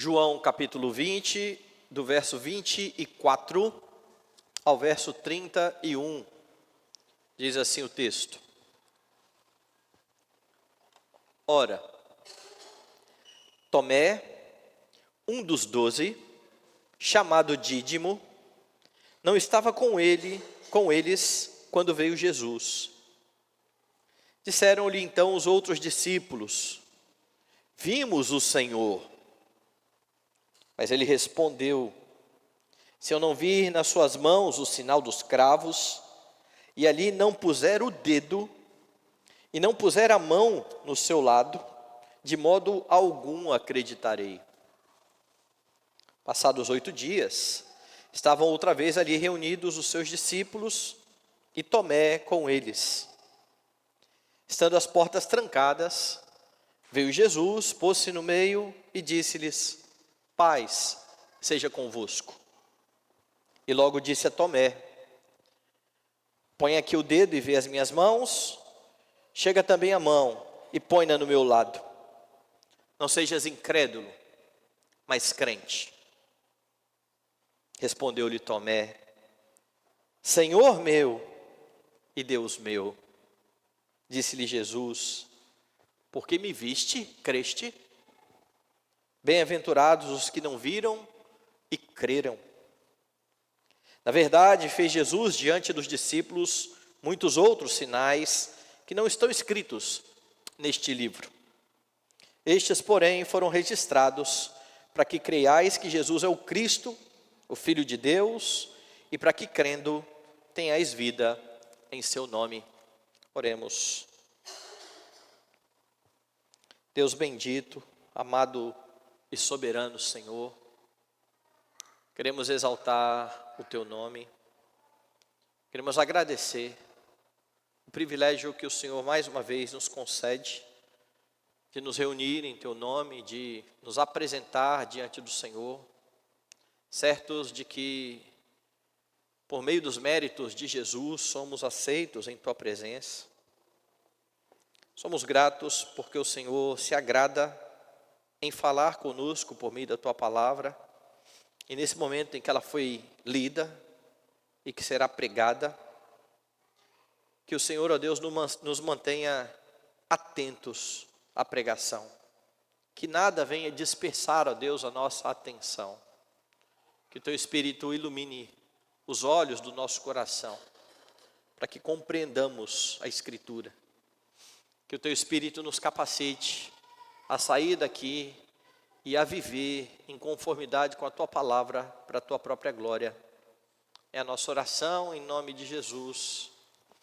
João capítulo 20, do verso 24 ao verso 31, diz assim o texto. Ora, Tomé, um dos 12, chamado Dídimo, não estava com eles quando veio Jesus. Disseram-lhe então os outros discípulos: vimos o Senhor. Mas ele respondeu: se eu não vir nas suas mãos o sinal dos cravos, e ali não puser o dedo, e não puser a mão no seu lado, de modo algum acreditarei. Passados 8 dias, estavam outra vez ali reunidos os seus discípulos, e Tomé com eles. Estando as portas trancadas, veio Jesus, pôs-se no meio e disse-lhes: paz seja convosco. E logo disse a Tomé: põe aqui o dedo e vê as minhas mãos, chega também a mão e põe-na no meu lado. Não sejas incrédulo, mas crente. Respondeu-lhe Tomé: Senhor meu e Deus meu. Disse-lhe Jesus: porque me viste, creste? Bem-aventurados os que não viram e creram. Na verdade, fez Jesus diante dos discípulos muitos outros sinais que não estão escritos neste livro. Estes, porém, foram registrados para que creiais que Jesus é o Cristo, o Filho de Deus, e para que, crendo, tenhais vida em seu nome. Oremos. Deus bendito, amado e soberano Senhor, queremos exaltar o Teu nome, queremos agradecer o privilégio que o Senhor mais uma vez nos concede, de nos reunir em Teu nome, de nos apresentar diante do Senhor, certos de que, por meio dos méritos de Jesus, somos aceitos em Tua presença. Somos gratos porque o Senhor se agrada em falar conosco por meio da Tua palavra, e nesse momento em que ela foi lida e que será pregada, que o Senhor, ó Deus, nos mantenha atentos à pregação, que nada venha dispersar, ó Deus, a nossa atenção, que o Teu Espírito ilumine os olhos do nosso coração, para que compreendamos a Escritura, que o Teu Espírito nos capacite a sair daqui e a viver em conformidade com a Tua palavra, para a Tua própria glória. É a nossa oração em nome de Jesus.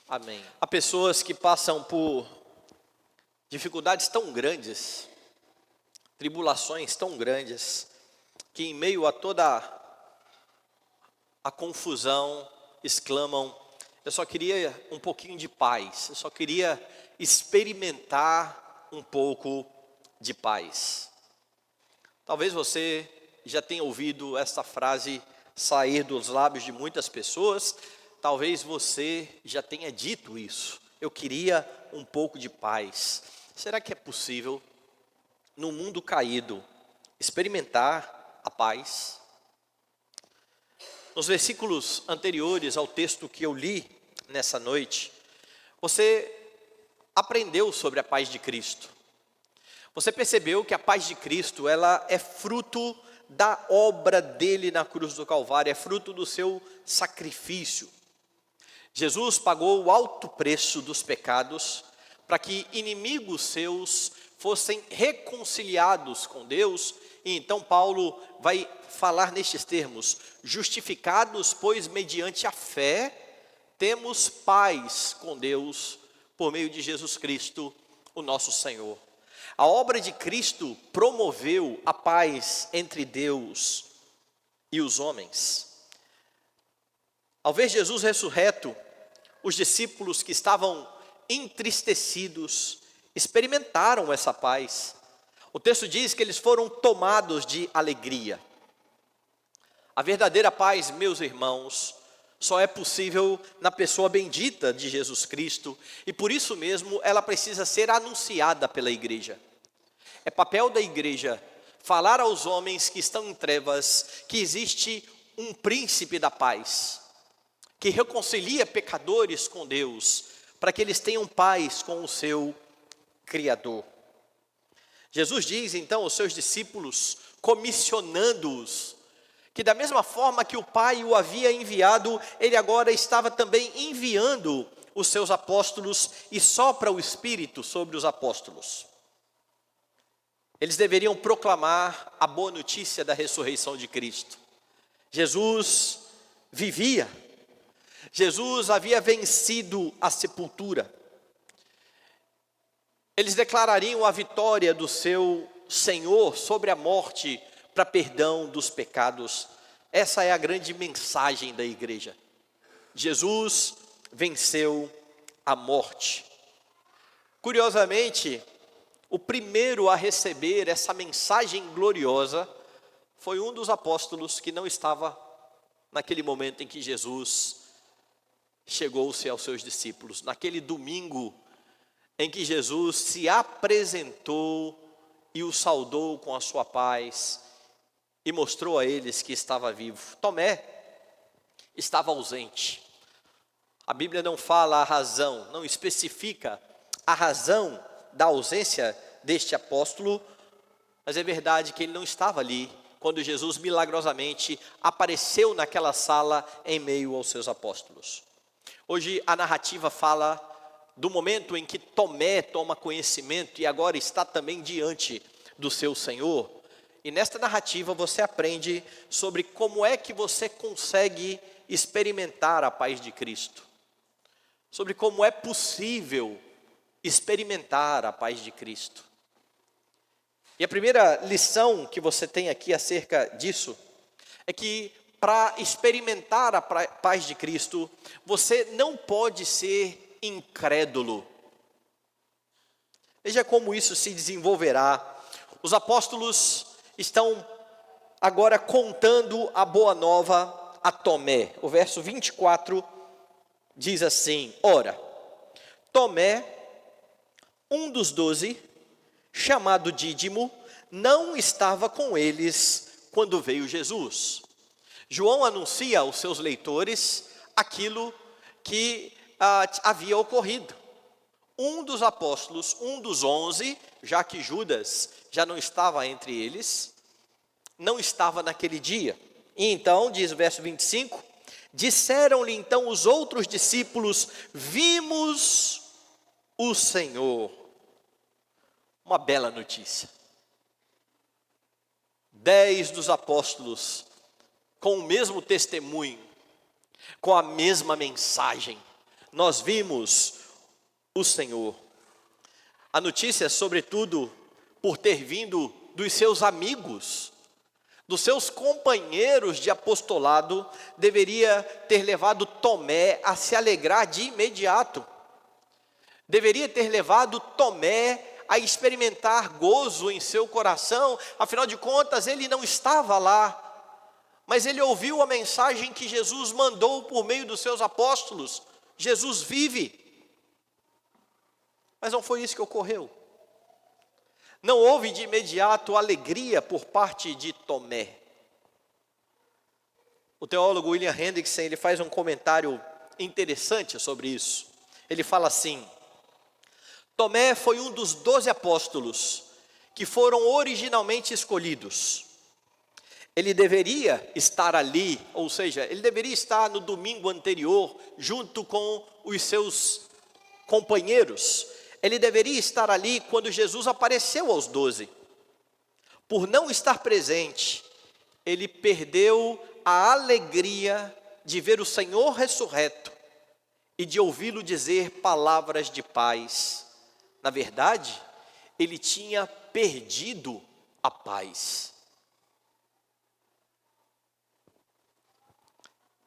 Amém. Há pessoas que passam por dificuldades tão grandes, tribulações tão grandes, que em meio a toda a confusão exclamam: eu só queria um pouquinho de paz, eu só queria experimentar um pouco de paz. Talvez você já tenha ouvido essa frase sair dos lábios de muitas pessoas, talvez você já tenha dito isso: eu queria um pouco de paz. Será que é possível, no mundo caído, experimentar a paz? Nos versículos anteriores ao texto que eu li nessa noite, você aprendeu sobre a paz de Cristo. Você percebeu que a paz de Cristo, ela é fruto da obra dele na cruz do Calvário, é fruto do seu sacrifício. Jesus pagou o alto preço dos pecados para que inimigos seus fossem reconciliados com Deus. E então Paulo vai falar nestes termos: justificados, pois mediante a fé, temos paz com Deus por meio de Jesus Cristo, o nosso Senhor. A obra de Cristo promoveu a paz entre Deus e os homens. Ao ver Jesus ressurreto, os discípulos que estavam entristecidos experimentaram essa paz. O texto diz que eles foram tomados de alegria. A verdadeira paz, meus irmãos, só é possível na pessoa bendita de Jesus Cristo, e por isso mesmo ela precisa ser anunciada pela igreja. É papel da igreja falar aos homens que estão em trevas que existe um príncipe da paz, que reconcilia pecadores com Deus, para que eles tenham paz com o seu Criador. Jesus diz então aos seus discípulos, comissionando-os, que da mesma forma que o Pai o havia enviado, ele agora estava também enviando os seus apóstolos e sopra o Espírito sobre os apóstolos. Eles deveriam proclamar a boa notícia da ressurreição de Cristo. Jesus vivia. Jesus havia vencido a sepultura. Eles declarariam a vitória do seu Senhor sobre a morte para perdão dos pecados. Essa é a grande mensagem da igreja. Jesus venceu a morte. Curiosamente, o primeiro a receber essa mensagem gloriosa foi um dos apóstolos que não estava naquele momento em que Jesus chegou-se aos seus discípulos, naquele domingo em que Jesus se apresentou e o saudou com a sua paz e mostrou a eles que estava vivo. Tomé estava ausente. A Bíblia não fala a razão, não especifica a razão da ausência deste apóstolo, mas é verdade que ele não estava ali quando Jesus milagrosamente apareceu naquela sala em meio aos seus apóstolos. Hoje a narrativa fala do momento em que Tomé toma conhecimento e agora está também diante do seu Senhor. E nesta narrativa você aprende sobre como é que você consegue experimentar a paz de Cristo. Sobre como é possível experimentar a paz de Cristo. E a primeira lição que você tem aqui acerca disso é que para experimentar a paz de Cristo, você não pode ser incrédulo. Veja como isso se desenvolverá. Os apóstolos estão agora contando a boa nova a Tomé. O verso 24 diz assim: ora, Tomé, um dos 12, chamado Dídimo, não estava com eles quando veio Jesus. João anuncia aos seus leitores aquilo que havia ocorrido. Um dos apóstolos, um dos 11, já que Judas já não estava entre eles, não estava naquele dia. E então, diz o verso 25, disseram-lhe então os outros discípulos: vimos o Senhor. Uma bela notícia. 10 dos apóstolos, com o mesmo testemunho, com a mesma mensagem: nós vimos o Senhor. A notícia, sobretudo, por ter vindo dos seus amigos, dos seus companheiros de apostolado, deveria ter levado Tomé a se alegrar de imediato. Deveria ter levado Tomé a experimentar gozo em seu coração. Afinal de contas, ele não estava lá, mas ele ouviu a mensagem que Jesus mandou por meio dos seus apóstolos: Jesus vive. Mas não foi isso que ocorreu. Não houve de imediato alegria por parte de Tomé. O teólogo William Hendrickson, ele faz um comentário interessante sobre isso. Ele fala assim: Tomé foi um dos 12 apóstolos que foram originalmente escolhidos. Ele deveria estar ali, ou seja, ele deveria estar no domingo anterior, junto com os seus companheiros. Ele deveria estar ali quando Jesus apareceu aos 12. Por não estar presente, ele perdeu a alegria de ver o Senhor ressurreto e de ouvi-lo dizer palavras de paz. Na verdade, ele tinha perdido a paz.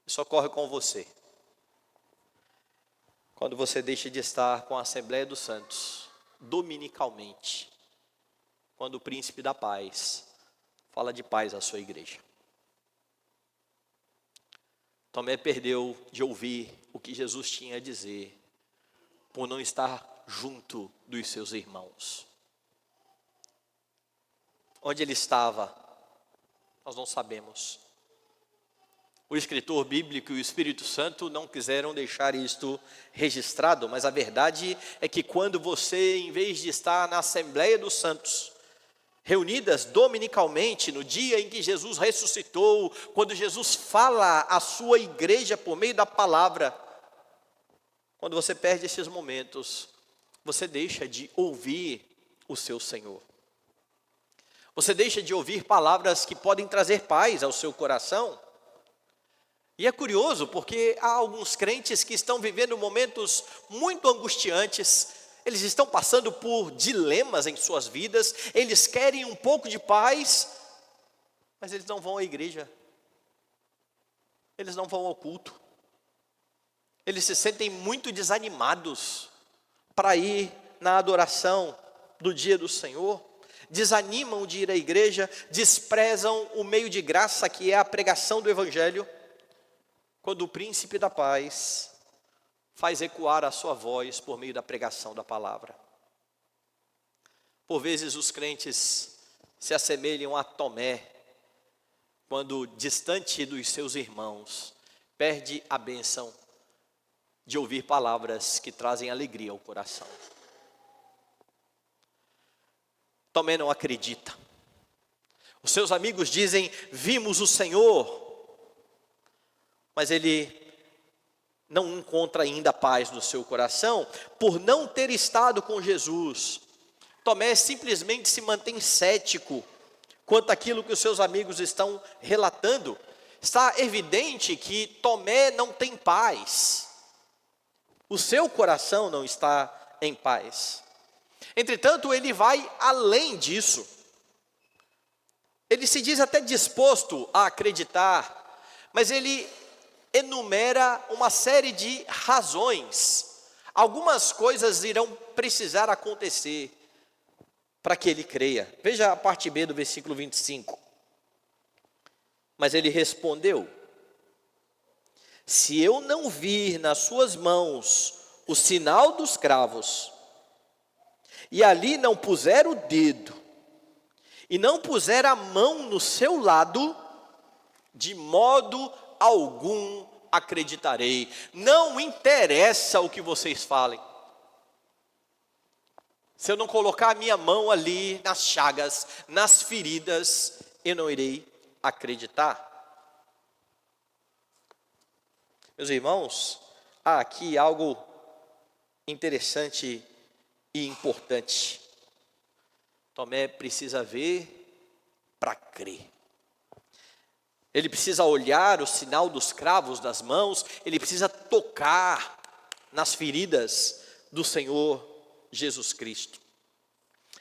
Isso ocorre com você quando você deixa de estar com a Assembleia dos Santos dominicalmente, quando o príncipe da paz fala de paz à sua igreja. Tomé perdeu de ouvir o que Jesus tinha a dizer por não estar junto dos seus irmãos. onde ele estava, nós não sabemos. O escritor bíblico e o Espírito Santo não quiseram deixar isto registrado, mas a verdade é que quando você, em vez de estar na Assembleia dos Santos, reunidas dominicalmente, no dia em que Jesus ressuscitou, quando Jesus fala à sua igreja por meio da palavra, quando você perde esses momentos, você deixa de ouvir o seu Senhor. Você deixa de ouvir palavras que podem trazer paz ao seu coração. E é curioso porque há alguns crentes que estão vivendo momentos muito angustiantes, eles estão passando por dilemas em suas vidas, eles querem um pouco de paz, mas eles não vão à igreja, eles não vão ao culto, eles se sentem muito desanimados para ir na adoração do dia do Senhor, desanimam de ir à igreja, desprezam o meio de graça que é a pregação do Evangelho, quando o príncipe da paz faz ecoar a sua voz por meio da pregação da palavra. Por vezes os crentes se assemelham a Tomé, quando distante dos seus irmãos, perde a bênção de ouvir palavras que trazem alegria ao coração. Tomé não acredita. Os seus amigos dizem: vimos o Senhor. Mas ele não encontra ainda paz no seu coração, por não ter estado com Jesus. Tomé simplesmente se mantém cético quanto àquilo que os seus amigos estão relatando. Está evidente que Tomé não tem paz. O seu coração não está em paz. Entretanto, ele vai além disso. Ele se diz até disposto a acreditar, mas ele enumera uma série de razões. Algumas coisas irão precisar acontecer para que ele creia. Veja a parte B do versículo 25. Mas ele respondeu: se eu não vir nas suas mãos o sinal dos cravos, e ali não puser o dedo, e não puser a mão no seu lado, de modo algum acreditarei. Não interessa o que vocês falem. Se eu não colocar a minha mão ali nas chagas, nas feridas, eu não irei acreditar. Meus irmãos, há aqui algo interessante e importante. Tomé precisa ver para crer. Ele precisa olhar o sinal dos cravos das mãos, ele precisa tocar nas feridas do Senhor Jesus Cristo.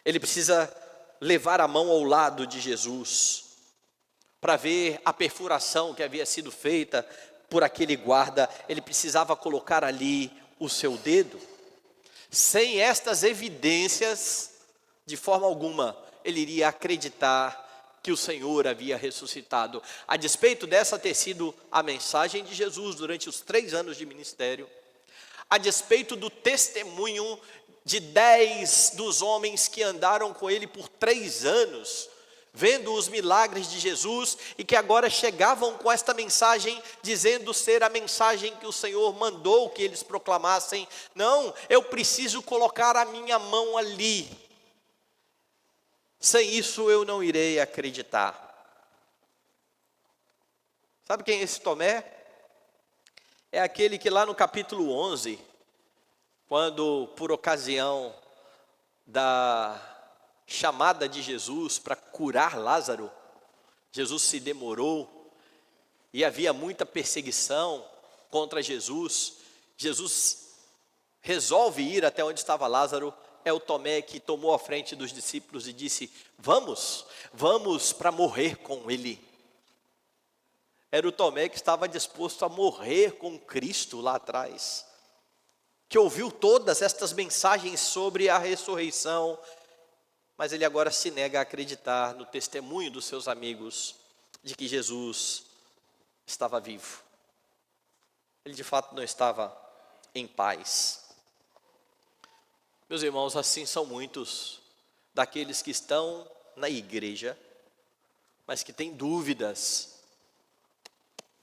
Ele precisa levar a mão ao lado de Jesus, para ver a perfuração que havia sido feita por aquele guarda. Ele precisava colocar ali o seu dedo. Sem estas evidências, de forma alguma, ele iria acreditar que o Senhor havia ressuscitado. A despeito dessa ter sido a mensagem de Jesus durante os 3 anos de ministério, a despeito do testemunho de 10 dos homens que andaram com ele por 3 anos, vendo os milagres de Jesus, e que agora chegavam com esta mensagem, dizendo ser a mensagem que o Senhor mandou que eles proclamassem. Não, eu preciso colocar a minha mão ali. Sem isso eu não irei acreditar. Sabe quem é esse Tomé? É aquele que lá no capítulo 11, quando por ocasião da chamada de Jesus para curar Lázaro, Jesus se demorou e havia muita perseguição contra Jesus. Jesus resolve ir até onde estava Lázaro. É o Tomé que tomou a frente dos discípulos e disse: vamos para morrer com ele. Era o Tomé que estava disposto a morrer com Cristo lá atrás, que ouviu todas estas mensagens sobre a ressurreição, mas ele agora se nega a acreditar no testemunho dos seus amigos de que Jesus estava vivo. Ele de fato não estava em paz. Meus irmãos, assim são muitos daqueles que estão na igreja, mas que têm dúvidas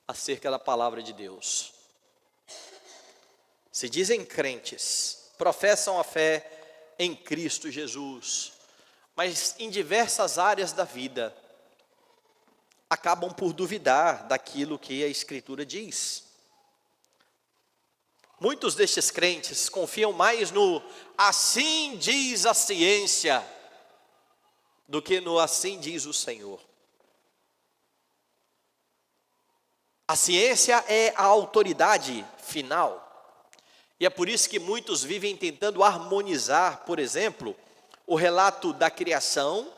acerca da palavra de Deus. Se dizem crentes, professam a fé em Cristo Jesus, mas em diversas áreas da vida acabam por duvidar daquilo que a Escritura diz. Muitos destes crentes confiam mais no assim diz a ciência do que no assim diz o Senhor. A ciência é a autoridade final. E é por isso que muitos vivem tentando harmonizar, por exemplo, o relato da criação,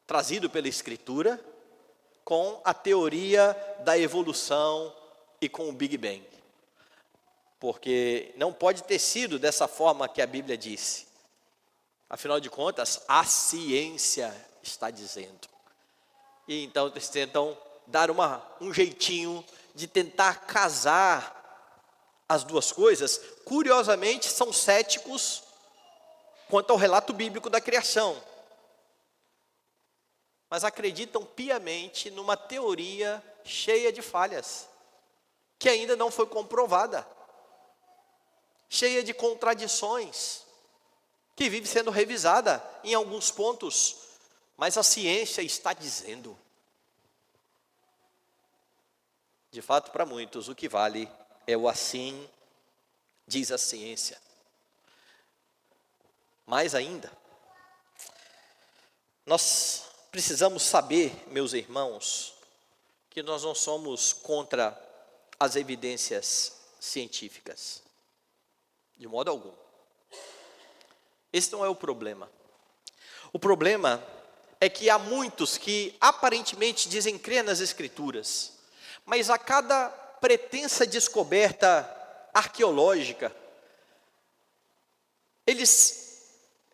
trazido pela Escritura, com a teoria da evolução e com o Big Bang. Porque não pode ter sido dessa forma que a Bíblia disse. Afinal de contas, a ciência está dizendo. E então eles tentam dar um jeitinho de tentar casar as duas coisas. Curiosamente, são céticos quanto ao relato bíblico da criação, mas acreditam piamente numa teoria cheia de falhas, que ainda não foi comprovada, cheia de contradições, que vive sendo revisada em alguns pontos, mas a ciência está dizendo. De fato, para muitos, o que vale é o assim diz a ciência. Mais ainda, nós precisamos saber, meus irmãos, que nós não somos contra as evidências científicas, de modo algum. Esse não é o problema. O problema é que há muitos que aparentemente dizem crer nas Escrituras, mas a cada pretensa descoberta arqueológica, eles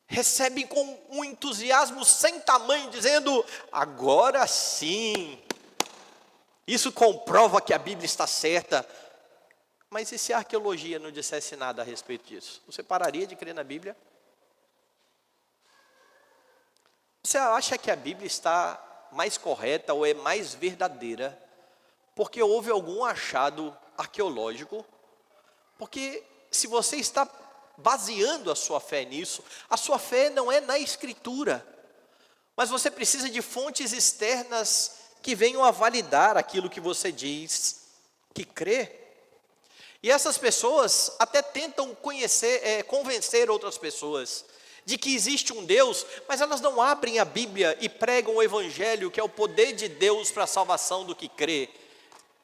recebem com um entusiasmo sem tamanho, dizendo, agora sim, isso comprova que a Bíblia está certa. Mas e se a arqueologia não dissesse nada a respeito disso? Você pararia de crer na Bíblia? Você acha que a Bíblia está mais correta ou é mais verdadeira porque houve algum achado arqueológico? Porque se você está baseando a sua fé nisso, a sua fé não é na Escritura, mas você precisa de fontes externas que venham a validar aquilo que você diz que crê. E essas pessoas até tentam convencer outras pessoas de que existe um Deus, mas elas não abrem a Bíblia e pregam o Evangelho, que é o poder de Deus para a salvação do que crê.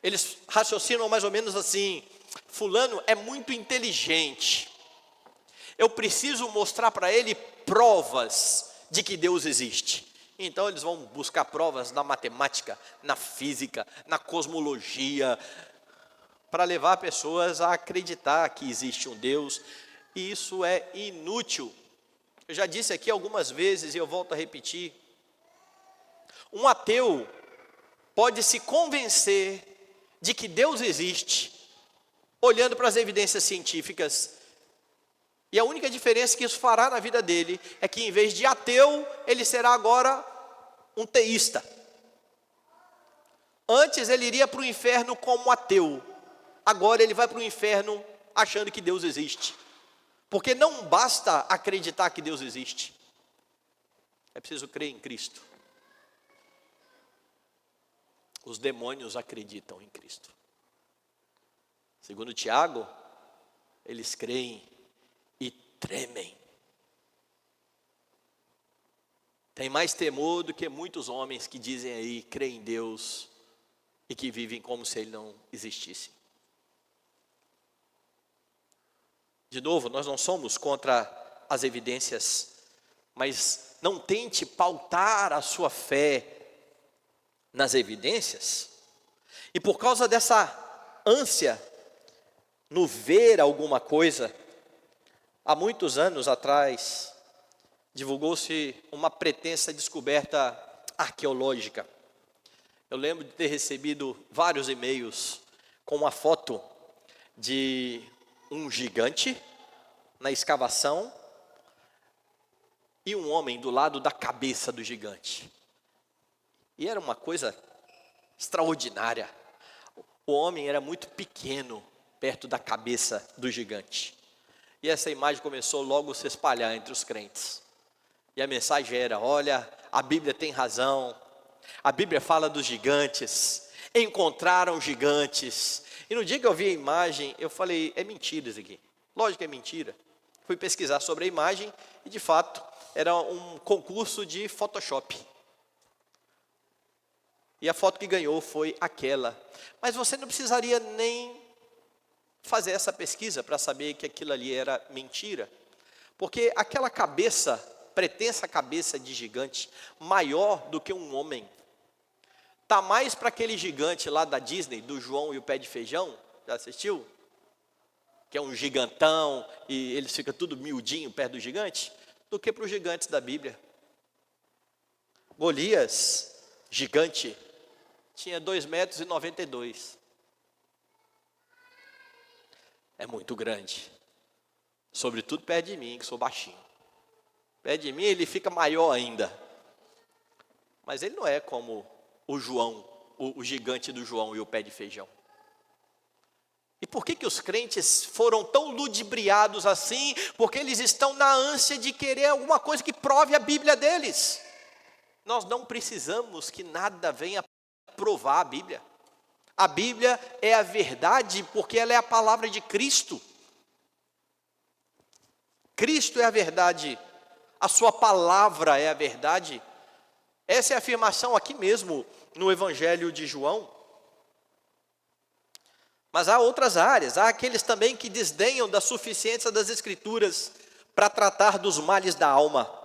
Eles raciocinam mais ou menos assim, fulano é muito inteligente, eu preciso mostrar para ele provas de que Deus existe. Então eles vão buscar provas na matemática, na física, na cosmologia, para levar pessoas a acreditar que existe um Deus, e isso é inútil. Eu já disse aqui algumas vezes e eu volto a repetir, um ateu pode se convencer de que Deus existe, olhando para as evidências científicas, e a única diferença que isso fará na vida dele, é que em vez de ateu, ele será agora um teísta. Antes ele iria para o inferno como ateu, agora ele vai para o inferno achando que Deus existe. Porque não basta acreditar que Deus existe, é preciso crer em Cristo. Os demônios acreditam em Cristo. Segundo Tiago, eles creem e tremem. Tem mais temor do que muitos homens que dizem aí, creem em Deus e que vivem como se Ele não existisse. De novo, nós não somos contra as evidências, mas não tente pautar a sua fé nas evidências. E por causa dessa ânsia no ver alguma coisa, há muitos anos atrás, divulgou-se uma pretensa descoberta arqueológica. Eu lembro de ter recebido vários e-mails com uma foto de um gigante na escavação, e um homem do lado da cabeça do gigante. E era uma coisa extraordinária. O homem era muito pequeno perto da cabeça do gigante. E essa imagem começou logo a se espalhar entre os crentes. E a mensagem era: olha, a Bíblia tem razão. A Bíblia fala dos gigantes. Encontraram gigantes. E no dia que eu vi a imagem, eu falei: é mentira isso aqui. Lógico que é mentira. Fui pesquisar sobre a imagem e, de fato, era um concurso de Photoshop. E a foto que ganhou foi aquela. Mas você não precisaria nem fazer essa pesquisa para saber que aquilo ali era mentira. Porque aquela cabeça, pretensa cabeça de gigante, maior do que um homem, está mais para aquele gigante lá da Disney, do João e o Pé de Feijão. Já assistiu? Que é um gigantão e ele fica tudo miudinho perto do gigante, do que para os gigantes da Bíblia. Golias, gigante, tinha 2,92 metros. É muito grande. Sobretudo perto de mim, que sou baixinho. Perto de mim ele fica maior ainda. Mas ele não é como o João, o gigante do João e o Pé de Feijão. E por que os crentes foram tão ludibriados assim? Porque eles estão na ânsia de querer alguma coisa que prove a Bíblia deles. Nós não precisamos que nada venha provar a Bíblia. A Bíblia é a verdade porque ela é a palavra de Cristo. Cristo é a verdade. A sua palavra é a verdade. Essa é a afirmação aqui mesmo no Evangelho de João. Mas há outras áreas, há aqueles também que desdenham da suficiência das Escrituras para tratar dos males da alma.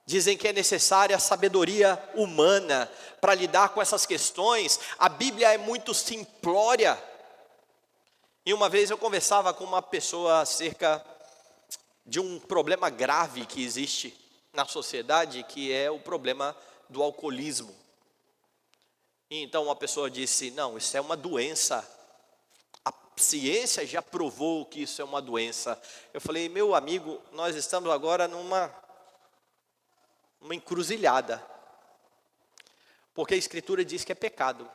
Dizem que é necessária a sabedoria humana para lidar com essas questões. A Bíblia é muito simplória. E uma vez eu conversava com uma pessoa acerca de um problema grave que existe na sociedade, que é o problema do alcoolismo. E então uma pessoa disse: não, isso é uma doença. A ciência já provou que isso é uma doença. Eu falei: meu amigo, nós estamos agora numa encruzilhada. Porque a Escritura diz que é pecado.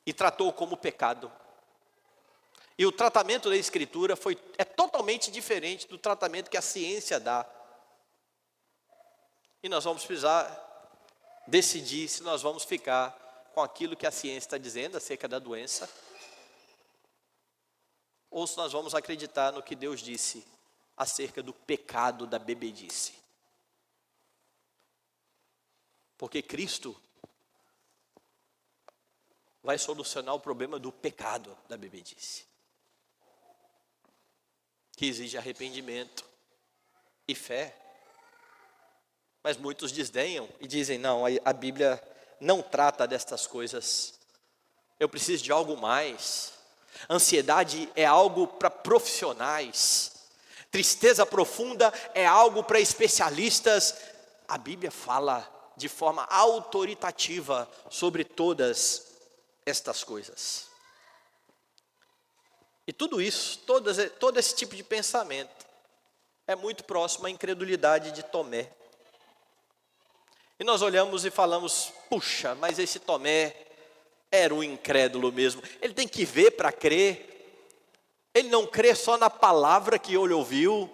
E tratou como pecado. E o tratamento da Escritura é totalmente diferente do tratamento que a ciência dá. E nós vamos precisar decidir se nós vamos ficar com aquilo que a ciência está dizendo acerca da doença, ou se nós vamos acreditar no que Deus disse acerca do pecado da bebedice. Porque Cristo vai solucionar o problema do pecado da bebedice, que exige arrependimento e fé. Mas muitos desdenham e dizem: não, a Bíblia não trata destas coisas. Eu preciso de algo mais. Ansiedade é algo para profissionais. Tristeza profunda é algo para especialistas. A Bíblia fala de forma autoritativa sobre todas estas coisas. E tudo isso, todo esse tipo de pensamento é muito próximo à incredulidade de Tomé. E nós olhamos e falamos: puxa, mas esse Tomé era um incrédulo mesmo. Ele tem que ver para crer. Ele não crê só na palavra que ele ouviu.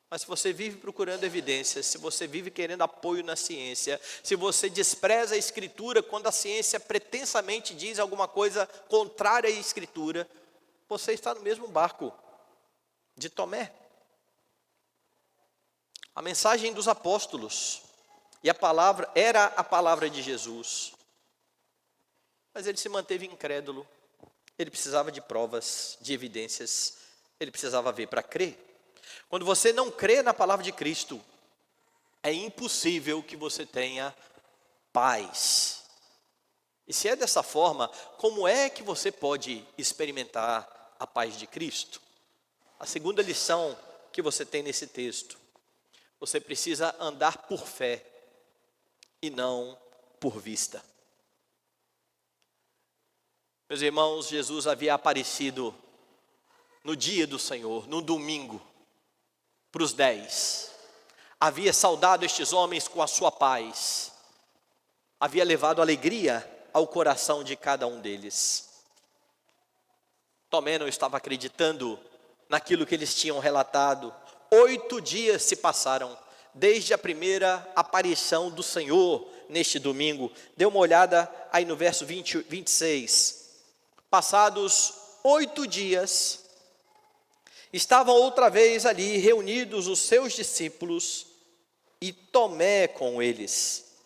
Mas se você vive procurando evidências, se você vive querendo apoio na ciência, se você despreza a Escritura quando a ciência pretensamente diz alguma coisa contrária à Escritura, você está no mesmo barco de Tomé. A mensagem dos apóstolos e a palavra era a palavra de Jesus. Mas ele se manteve incrédulo. Ele precisava de provas, de evidências. Ele precisava ver para crer. Quando você não crê na palavra de Cristo, é impossível que você tenha paz. E se é dessa forma, como é que você pode experimentar a paz de Cristo? A segunda lição que você tem nesse texto: você precisa andar por fé e não por vista. Meus irmãos, Jesus havia aparecido no dia do Senhor, no domingo. para os 10. Havia saudado estes homens com a sua paz. Havia levado alegria ao coração de cada um deles. Tomé não estava acreditando naquilo que eles tinham relatado. 8 dias se passaram desde a primeira aparição do Senhor neste domingo. Dê uma olhada aí no verso 26. Passados 8 dias, estavam outra vez ali reunidos os seus discípulos e Tomé com eles.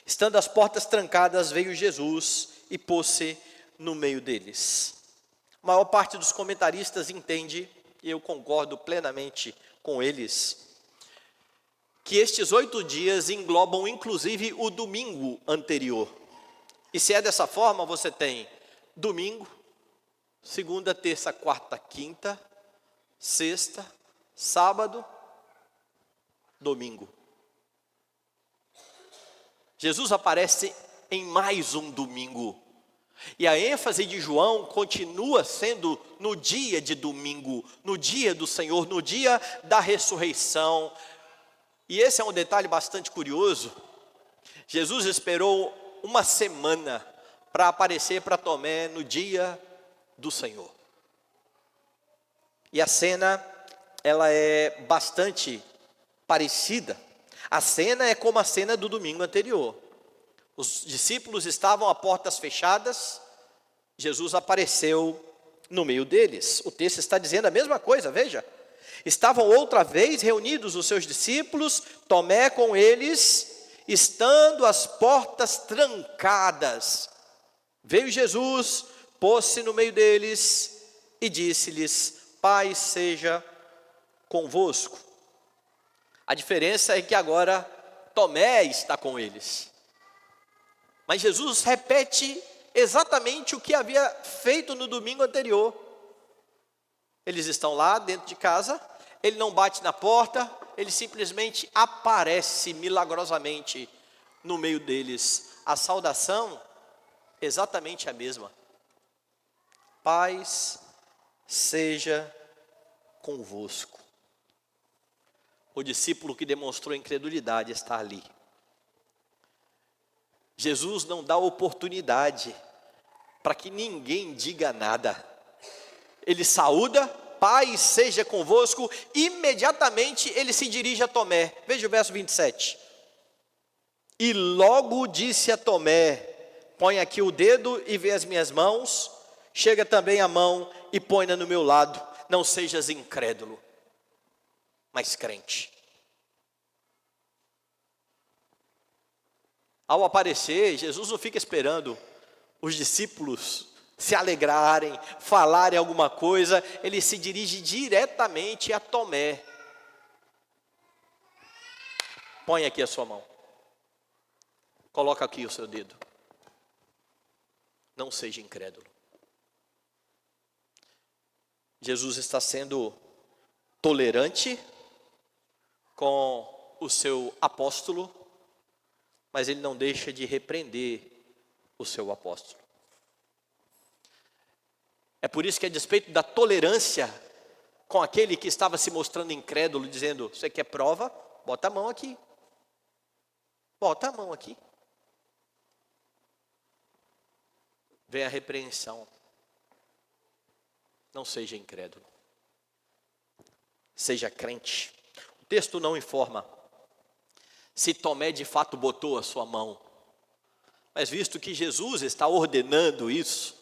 Estando as portas trancadas, veio Jesus e pôs-se no meio deles. A maior parte dos comentaristas entende, e eu concordo plenamente com eles, que estes 8 dias englobam inclusive o domingo anterior. E se é dessa forma, você tem domingo, segunda, terça, quarta, quinta, sexta, sábado, domingo. Jesus aparece em mais um domingo. E a ênfase de João continua sendo no dia de domingo, no dia do Senhor, no dia da ressurreição. E esse é um detalhe bastante curioso. Jesus esperou uma semana para aparecer para Tomé no dia do Senhor. E a cena, ela é bastante parecida. A cena é como a cena do domingo anterior. Os discípulos estavam a portas fechadas, Jesus apareceu no meio deles. O texto está dizendo a mesma coisa, veja. Estavam outra vez reunidos os seus discípulos, Tomé com eles, estando as portas trancadas. Veio Jesus, pôs-se no meio deles e disse-lhes: paz seja convosco. A diferença é que agora Tomé está com eles. Mas Jesus repete exatamente o que havia feito no domingo anterior. Eles estão lá dentro de casa, ele não bate na porta, ele simplesmente aparece milagrosamente no meio deles. A saudação exatamente a mesma. Paz seja convosco. O discípulo que demonstrou incredulidade está ali. Jesus não dá oportunidade para que ninguém diga nada. Ele saúda, paz seja convosco, imediatamente ele se dirige a Tomé. Veja o verso 27. E logo disse a Tomé: põe aqui o dedo e vê as minhas mãos, chega também a mão e põe-na no meu lado, não sejas incrédulo, mas crente. Ao aparecer, Jesus não fica esperando os discípulos se alegrarem, falarem alguma coisa, ele se dirige diretamente a Tomé. Põe aqui a sua mão. Coloca aqui o seu dedo. Não seja incrédulo. Jesus está sendo tolerante com o seu apóstolo, mas ele não deixa de repreender o seu apóstolo. É por isso que, a despeito da tolerância com aquele que estava se mostrando incrédulo, dizendo: você quer prova? Bota a mão aqui. Bota a mão aqui. Vem a repreensão. Não seja incrédulo. Seja crente. O texto não informa se Tomé de fato botou a sua mão. Mas visto que Jesus está ordenando isso,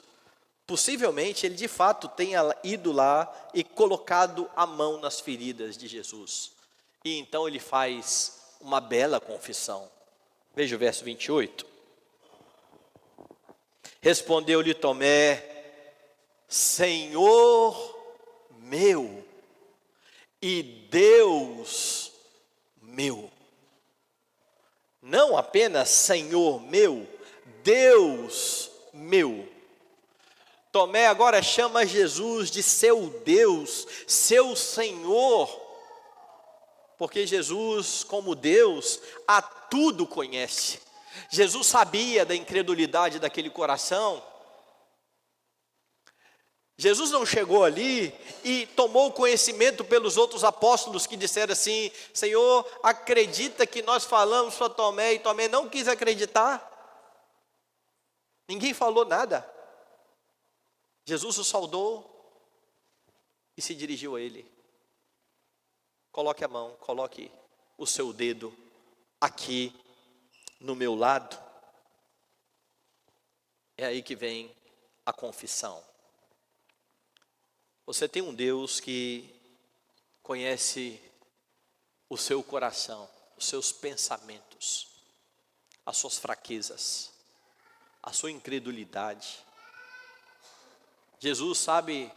possivelmente ele de fato tenha ido lá e colocado a mão nas feridas de Jesus. E então ele faz uma bela confissão. Veja o verso 28. Respondeu-lhe Tomé: Senhor meu e Deus meu. Não apenas Senhor meu, Deus meu. Tomé agora chama Jesus de seu Deus, seu Senhor, porque Jesus, como Deus, a tudo conhece. Jesus sabia da incredulidade daquele coração, Jesus não chegou ali e tomou conhecimento pelos outros apóstolos que disseram assim: Senhor, acredita que nós falamos para Tomé, e Tomé não quis acreditar. Ninguém falou nada. Jesus o saudou e se dirigiu a ele. Coloque a mão, coloque o seu dedo aqui no meu lado. É aí que vem a confissão. Você tem um Deus que conhece o seu coração, os seus pensamentos, as suas fraquezas, a sua incredulidade. Jesus sabe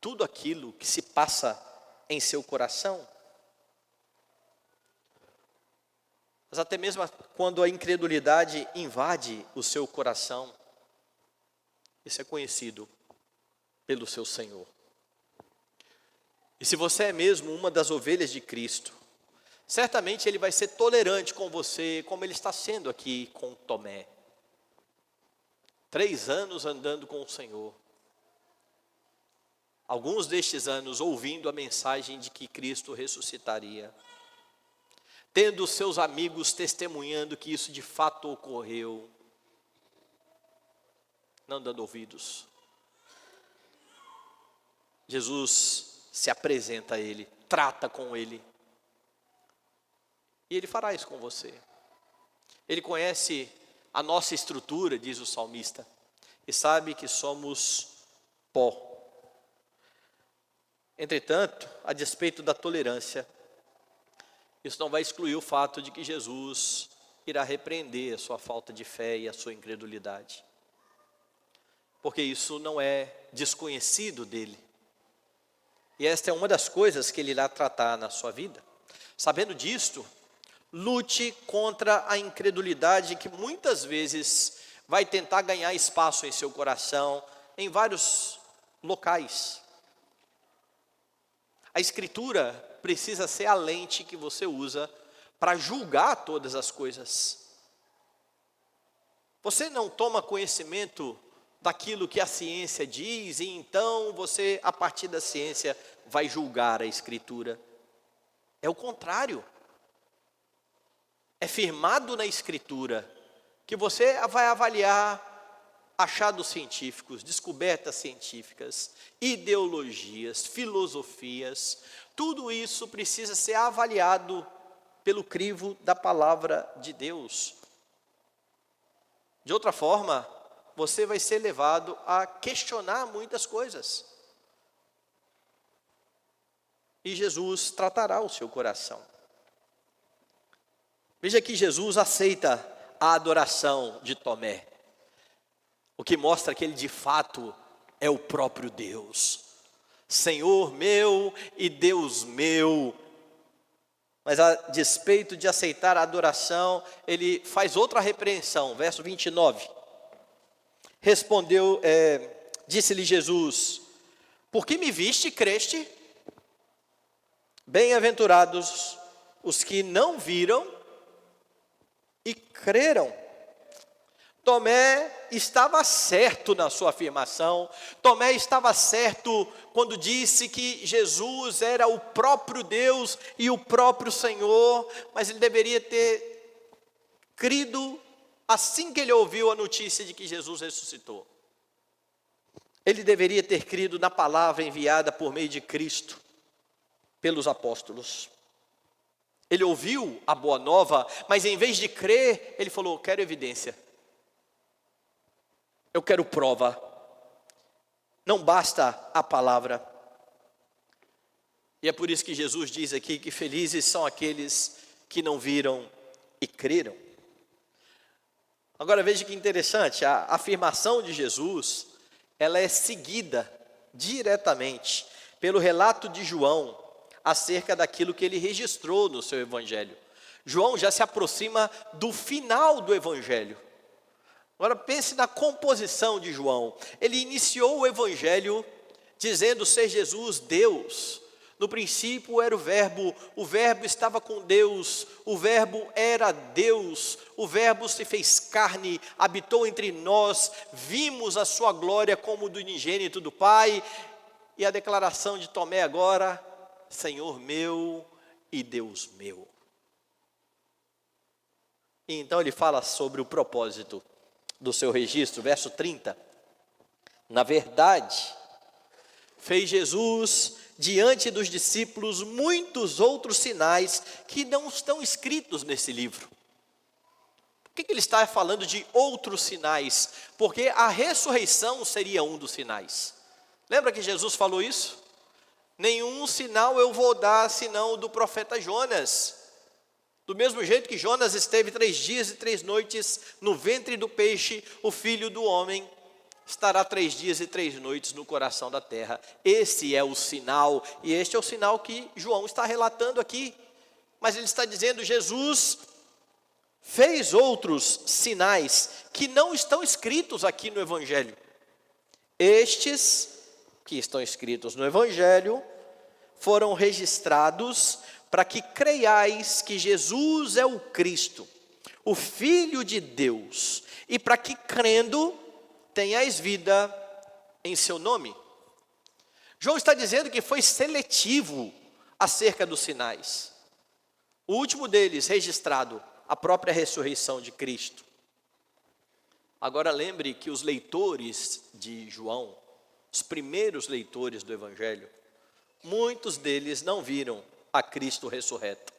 tudo aquilo que se passa em seu coração. Mas até mesmo quando a incredulidade invade o seu coração, isso é conhecido pelo seu Senhor. E se você é mesmo uma das ovelhas de Cristo, certamente Ele vai ser tolerante com você, como Ele está sendo aqui com Tomé. 3 anos andando com o Senhor. Alguns destes anos ouvindo a mensagem de que Cristo ressuscitaria. Tendo seus amigos testemunhando que isso de fato ocorreu. Não dando ouvidos. Jesus se apresenta a ele, trata com ele. E ele fará isso com você. Ele conhece a nossa estrutura, diz o salmista, e sabe que somos pó. Entretanto, a despeito da tolerância, isso não vai excluir o fato de que Jesus irá repreender a sua falta de fé e a sua incredulidade. Porque isso não é desconhecido dele. E esta é uma das coisas que ele irá tratar na sua vida. Sabendo disto, lute contra a incredulidade que muitas vezes vai tentar ganhar espaço em seu coração, em vários locais. A Escritura precisa ser a lente que você usa para julgar todas as coisas. Você não toma conhecimento daquilo que a ciência diz, e então você, a partir da ciência, vai julgar a Escritura. É o contrário. É firmado na Escritura que você vai avaliar achados científicos, descobertas científicas, ideologias, filosofias. Tudo isso precisa ser avaliado pelo crivo da palavra de Deus. De outra forma, você vai ser levado a questionar muitas coisas. E Jesus tratará o seu coração. Veja que Jesus aceita a adoração de Tomé, o que mostra que ele de fato é o próprio Deus. Senhor meu e Deus meu. Mas a despeito de aceitar a adoração, ele faz outra repreensão, verso 29. Respondeu, disse-lhe Jesus: por que me viste e creste? Bem-aventurados os que não viram e creram. Tomé estava certo na sua afirmação. Tomé estava certo quando disse que Jesus era o próprio Deus e o próprio Senhor, mas ele deveria ter crido assim que ele ouviu a notícia de que Jesus ressuscitou. Ele deveria ter crido na palavra enviada por meio de Cristo pelos apóstolos. Ele ouviu a boa nova, mas em vez de crer, ele falou: quero evidência. Eu quero prova. Não basta a palavra. E é por isso que Jesus diz aqui que felizes são aqueles que não viram e creram. Agora veja que interessante, a afirmação de Jesus, ela é seguida diretamente pelo relato de João acerca daquilo que ele registrou no seu evangelho. João já se aproxima do final do evangelho. Agora pense na composição de João. Ele iniciou o evangelho dizendo ser Jesus Deus, No princípio era o Verbo estava com Deus, o Verbo era Deus, o Verbo se fez carne, habitou entre nós, vimos a sua glória como do unigênito do Pai. E a declaração de Tomé agora: Senhor meu e Deus meu. E então ele fala sobre o propósito do seu registro, verso 30. Na verdade, fez Jesus diante dos discípulos muitos outros sinais que não estão escritos nesse livro. Por que ele está falando de outros sinais? Porque a ressurreição seria um dos sinais. Lembra que Jesus falou isso? Nenhum sinal eu vou dar senão o do profeta Jonas. Do mesmo jeito que Jonas esteve 3 dias e 3 noites no ventre do peixe, o Filho do Homem estará 3 dias e 3 noites no coração da terra. Esse é o sinal, e este é o sinal que João está relatando aqui. Mas ele está dizendo: Jesus fez outros sinais que não estão escritos aqui no Evangelho. Estes que estão escritos no Evangelho foram registrados para que creiais que Jesus é o Cristo, o Filho de Deus, e para que, crendo, tenhais vida em seu nome. João está dizendo que foi seletivo acerca dos sinais. O último deles, registrado, a própria ressurreição de Cristo. Agora lembre que os leitores de João, os primeiros leitores do Evangelho, muitos deles não viram a Cristo ressurreto.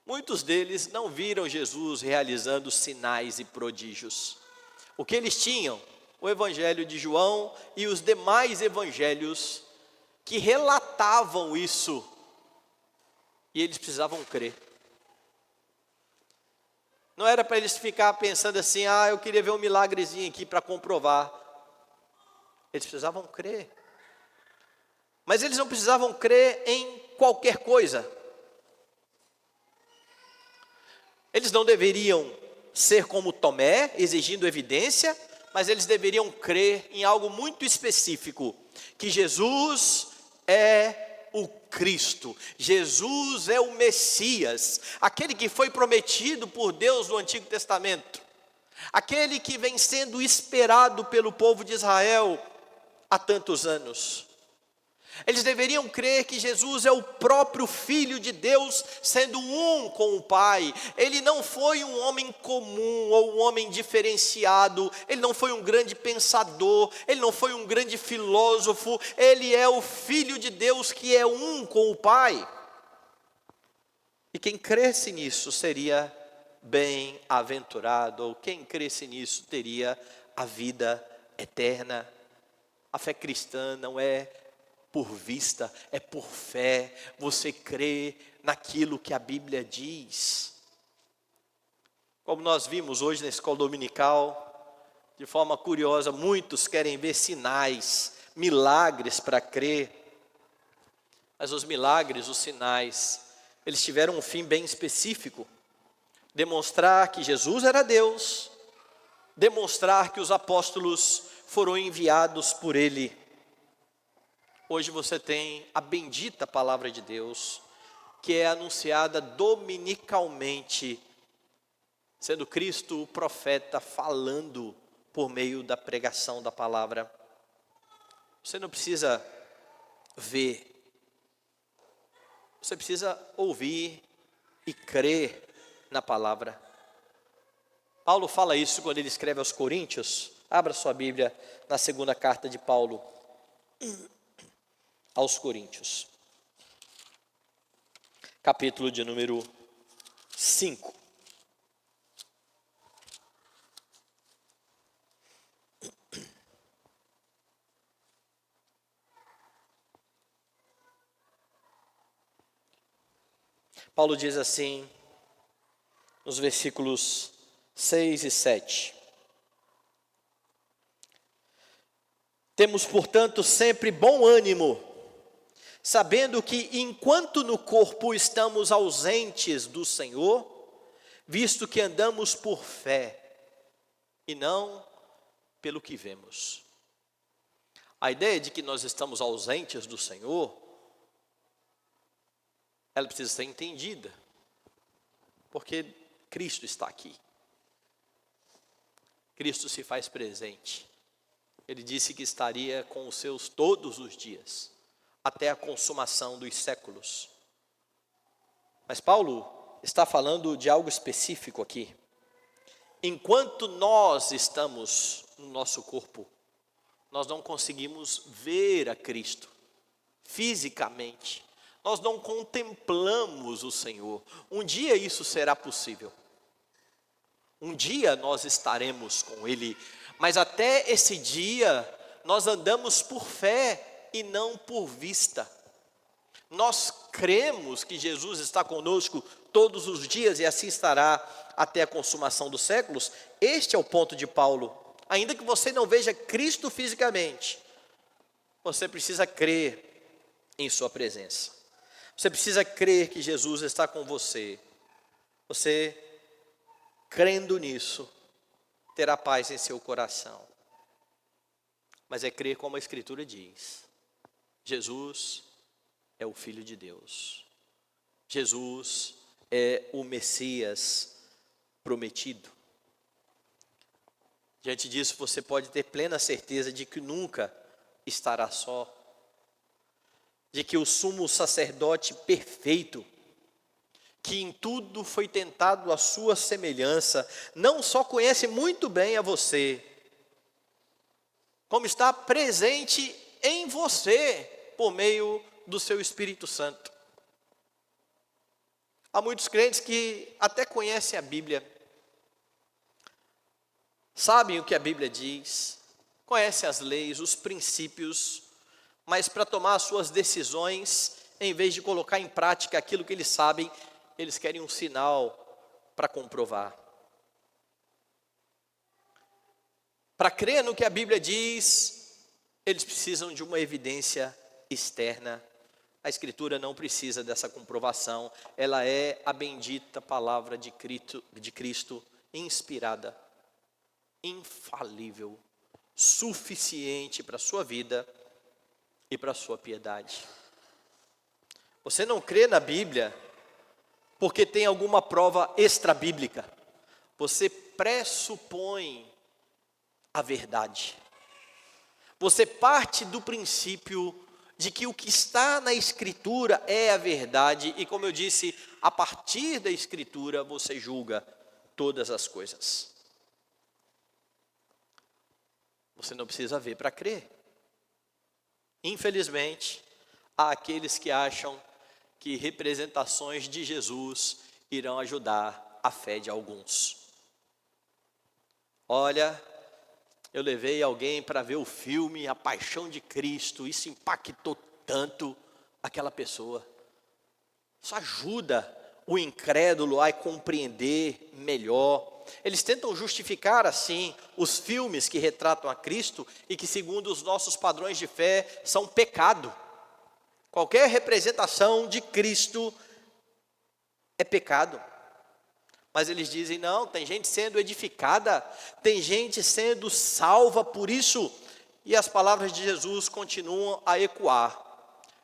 Muitos deles não viram Jesus realizando sinais e prodígios. O que eles tinham? O Evangelho de João e os demais evangelhos que relatavam isso. E eles precisavam crer. Não era para eles ficar pensando assim: eu queria ver um milagrezinho aqui para comprovar. Eles precisavam crer. Mas eles não precisavam crer em qualquer coisa. Eles não deveriam ser como Tomé, exigindo evidência, mas eles deveriam crer em algo muito específico: que Jesus é o Cristo, Jesus é o Messias, aquele que foi prometido por Deus no Antigo Testamento, aquele que vem sendo esperado pelo povo de Israel há tantos anos. Eles deveriam crer que Jesus é o próprio Filho de Deus, sendo um com o Pai. Ele não foi um homem comum ou um homem diferenciado, ele não foi um grande pensador, ele não foi um grande filósofo, ele é o Filho de Deus que é um com o Pai. E quem cresce nisso seria bem-aventurado, ou quem cresce nisso teria a vida eterna. A fé cristã não é por vista, é por fé. Você crê naquilo que a Bíblia diz. Como nós vimos hoje na escola dominical, de forma curiosa, muitos querem ver sinais, milagres para crer. Mas os milagres, os sinais, eles tiveram um fim bem específico: demonstrar que Jesus era Deus, demonstrar que os apóstolos foram enviados por Ele. Hoje você tem a bendita palavra de Deus, que é anunciada dominicalmente, sendo Cristo o profeta falando por meio da pregação da palavra. Você não precisa ver, você precisa ouvir e crer na palavra. Paulo fala isso quando ele escreve aos Coríntios. Abra sua Bíblia na segunda carta de Paulo aos Coríntios, capítulo de número 5. Paulo diz assim, nos versículos 6 e 7. Temos, portanto, sempre bom ânimo, sabendo que enquanto no corpo estamos ausentes do Senhor, visto que andamos por fé e não pelo que vemos. A ideia de que nós estamos ausentes do Senhor ela precisa ser entendida, porque Cristo está aqui. Cristo se faz presente. Ele disse que estaria com os seus todos os dias, até a consumação dos séculos. Mas Paulo está falando de algo específico aqui. Enquanto nós estamos no nosso corpo, nós não conseguimos ver a Cristo fisicamente. Nós não contemplamos o Senhor. Um dia isso será possível. Um dia nós estaremos com Ele. Mas até esse dia, nós andamos por fé e não por vista. Nós cremos que Jesus está conosco todos os dias e assim estará até a consumação dos séculos. Este é o ponto de Paulo. Ainda que você não veja Cristo fisicamente, você precisa crer em sua presença. Você precisa crer que Jesus está com você. Você, crendo nisso, terá paz em seu coração. Mas é crer como a Escritura diz. Jesus é o Filho de Deus. Jesus é o Messias prometido. Diante disso, você pode ter plena certeza de que nunca estará só. De que o sumo sacerdote perfeito, que em tudo foi tentado à sua semelhança, não só conhece muito bem a você, como está presente em você, por meio do seu Espírito Santo. Há muitos crentes que até conhecem a Bíblia, sabem o que a Bíblia diz, conhecem as leis, os princípios, mas para tomar as suas decisões, em vez de colocar em prática aquilo que eles sabem, eles querem um sinal para comprovar. Para crer no que a Bíblia diz, eles precisam de uma evidência externa. A Escritura não precisa dessa comprovação, ela é a bendita palavra de Cristo, inspirada, infalível, suficiente para a sua vida e para a sua piedade. Você não crê na Bíblia porque tem alguma prova extra-bíblica. Você pressupõe a verdade. Você parte do princípio de que o que está na Escritura é a verdade. E como eu disse, a partir da Escritura você julga todas as coisas. Você não precisa ver para crer. Infelizmente, há aqueles que acham que representações de Jesus irão ajudar a fé de alguns. Olha, eu levei alguém para ver o filme A Paixão de Cristo, isso impactou tanto aquela pessoa. Isso ajuda o incrédulo a compreender melhor. Eles tentam justificar assim os filmes que retratam a Cristo e que segundo os nossos padrões de fé são pecado. Qualquer representação de Cristo é pecado. Mas eles dizem, não, tem gente sendo edificada, tem gente sendo salva por isso. E as palavras de Jesus continuam a ecoar.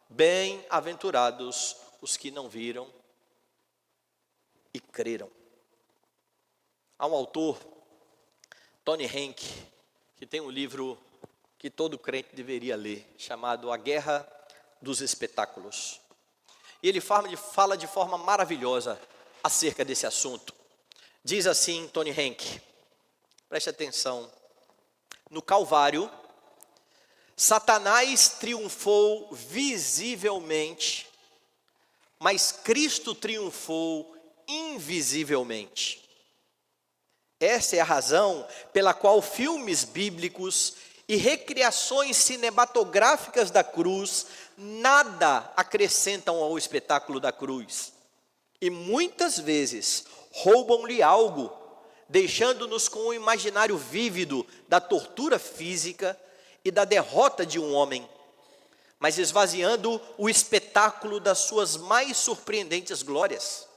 Bem-aventurados os que não viram e creram. Há um autor, Tony Henke, que tem um livro que todo crente deveria ler, chamado A Guerra dos Espetáculos. E ele fala de forma maravilhosa acerca desse assunto. Diz assim Tony Henke, preste atenção, no Calvário, Satanás triunfou visivelmente, mas Cristo triunfou invisivelmente. Essa é a razão pela qual filmes bíblicos e recriações cinematográficas da cruz nada acrescentam ao espetáculo da cruz. E muitas vezes roubam-lhe algo, deixando-nos com um imaginário vívido da tortura física e da derrota de um homem, mas esvaziando o espetáculo das suas mais surpreendentes glórias.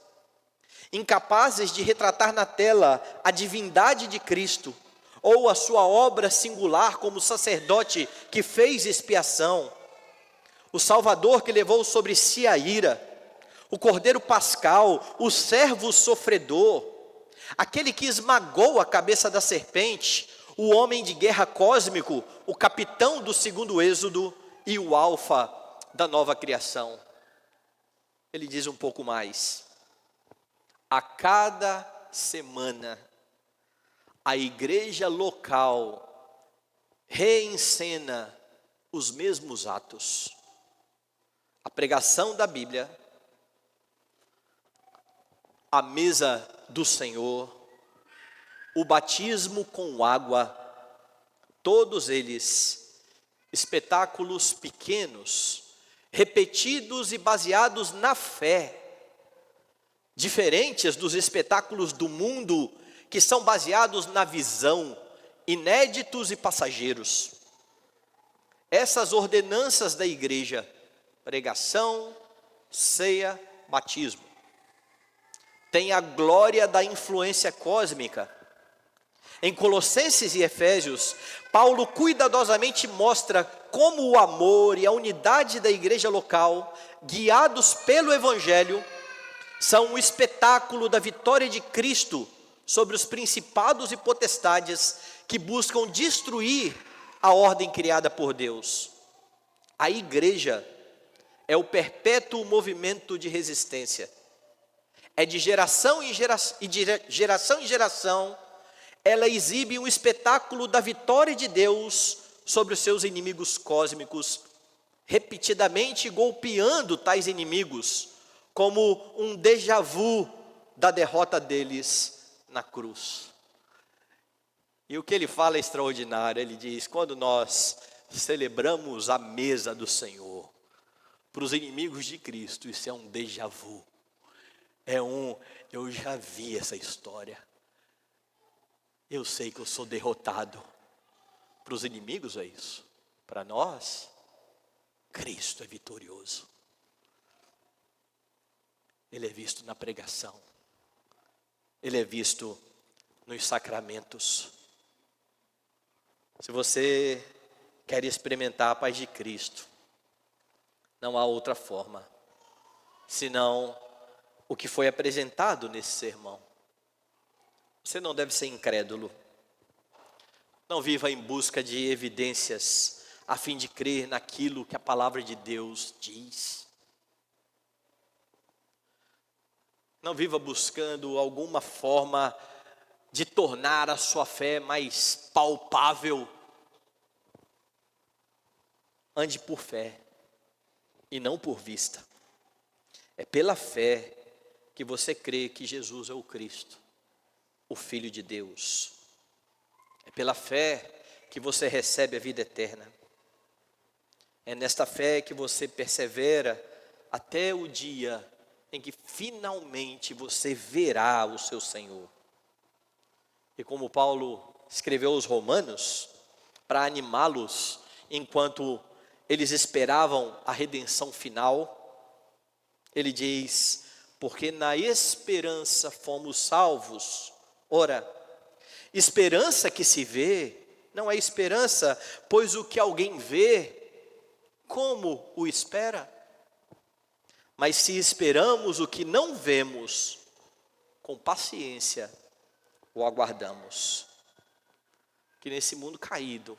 Incapazes de retratar na tela a divindade de Cristo, ou a sua obra singular como sacerdote que fez expiação, o Salvador que levou sobre si a ira, o Cordeiro Pascal, o servo sofredor, aquele que esmagou a cabeça da serpente, o homem de guerra cósmico, o capitão do segundo êxodo e o alfa da nova criação. Ele diz um pouco mais: a cada semana, a igreja local reencena os mesmos atos. A pregação da Bíblia, a mesa do Senhor, o batismo com água, todos eles espetáculos pequenos, repetidos e baseados na fé, diferentes dos espetáculos do mundo que são baseados na visão, inéditos e passageiros. Essas ordenanças da igreja, pregação, ceia, batismo, tem a glória da influência cósmica. Em Colossenses e Efésios, Paulo cuidadosamente mostra como o amor e a unidade da igreja local, guiados pelo Evangelho, são um espetáculo da vitória de Cristo sobre os principados e potestades que buscam destruir a ordem criada por Deus. A igreja é o perpétuo movimento de resistência. É de geração em geração, ela exibe um espetáculo da vitória de Deus sobre os seus inimigos cósmicos, repetidamente golpeando tais inimigos, como um déjà vu da derrota deles na cruz. E o que ele fala é extraordinário. Ele diz: quando nós celebramos a mesa do Senhor, para os inimigos de Cristo, isso é um déjà vu. Eu já vi essa história. Eu sei que eu sou derrotado. Para os inimigos é isso. Para nós, Cristo é vitorioso. Ele é visto na pregação. Ele é visto nos sacramentos. Se você quer experimentar a paz de Cristo, não há outra forma, senão o que foi apresentado nesse sermão. Você não deve ser incrédulo. Não viva em busca de evidências, a fim de crer naquilo que a palavra de Deus diz. Não viva buscando alguma forma de tornar a sua fé mais palpável. Ande por fé e não por vista. É pela fé que você crê que Jesus é o Cristo, o Filho de Deus. É pela fé que você recebe a vida eterna. É nesta fé que você persevera até o dia em que finalmente você verá o seu Senhor. E como Paulo escreveu aos Romanos, para animá-los enquanto eles esperavam a redenção final, ele diz: porque na esperança fomos salvos. Ora, esperança que se vê não é esperança, pois o que alguém vê, como o espera? Mas se esperamos o que não vemos, com paciência o aguardamos. Que nesse mundo caído,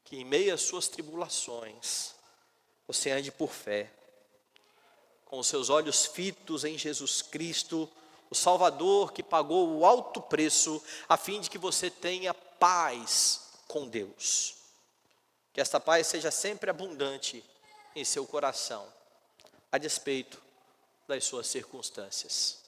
que em meio às suas tribulações, você ande por fé, com os seus olhos fitos em Jesus Cristo, o Salvador que pagou o alto preço, a fim de que você tenha paz com Deus. Que esta paz seja sempre abundante em seu coração, a despeito das suas circunstâncias.